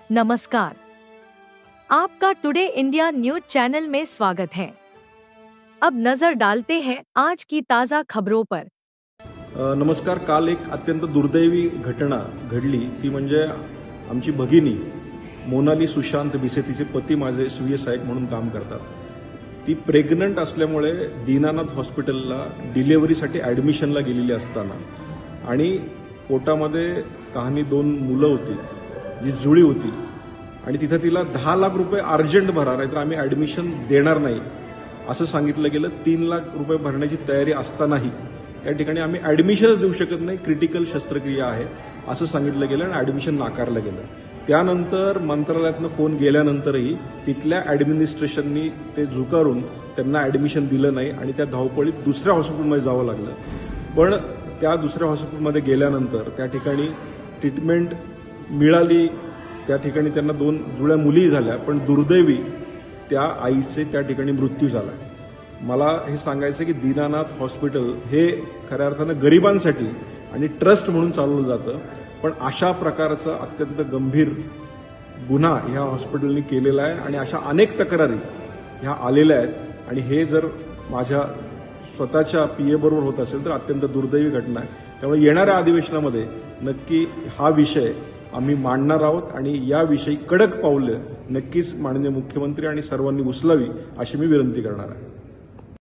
नमस्कार, आपका today India news channel में स्वागत है। अब नजर डालते हैं आज की ताजा खबरों पर। नमस्कार। काल एक अत्यंत दुर्दैवी घटना घडली, ती म्हणजे आमची भगिनी मोनाली सुशांत बिसे, तिचे पती माझे स्वीय सहाय्यक म्हणून काम करतात। ती प्रेग्नंट असल्यामुळे दीनानाथ हॉस्पिटलला डिलिव्हरीसाठी ॲडमिशनला गेलेली असताना आणि पोटामध्ये कहाणी 2 मुलं होती, जी जुळी होती आणि तिथे तिला 10 लाख रुपये अर्जंट भरा, नाहीतर आम्ही ॲडमिशन देणार नाही असं सांगितलं गेलं। 3 लाख रुपये भरण्याची तयारी असतानाही त्या ठिकाणी आम्ही ॲडमिशनच देऊ शकत नाही, क्रिटिकल शस्त्रक्रिया आहे असं सांगितलं गेलं आणि ॲडमिशन नाकारलं गेलं। त्यानंतर मंत्रालयातनं फोन गेल्यानंतरही तिथल्या ॲडमिनिस्ट्रेशननी ते झुकारून त्यांना ॲडमिशन दिलं नाही आणि त्या धावपळीत दुसऱ्या हॉस्पिटलमध्ये जावं लागलं। पण त्या दुसऱ्या हॉस्पिटलमध्ये गेल्यानंतर त्या ठिकाणी ट्रीटमेंट मिळाली, त्या ठिकाणी त्यांना 2 जुळ्या मुली झाल्या, पण दुर्दैवी त्या आईचे त्या ठिकाणी मृत्यू झाला। मला हे सांगायचं की दीनानाथ हॉस्पिटल हे खऱ्या अर्थानं गरिबांसाठी आणि ट्रस्ट म्हणून चालवलं जातं, पण अशा प्रकारचा अत्यंत गंभीर गुन्हा ह्या हॉस्पिटलने केलेला आहे आणि अशा अनेक तक्रारी ह्या आलेल्या आहेत आणि हे जर माझ्या स्वतःच्या पीए बरोबर होत असेल तर अत्यंत दुर्दैवी घटना आहे। त्यामुळे येणाऱ्या अधिवेशनामध्ये नक्की हा विषय आम्ही मांडणार आहोत आणि याविषयी कडक पावलं नक्कीच माननीय मुख्यमंत्री आणि सर्वांनी उचलावी अशी मी विनंती करणार आहे।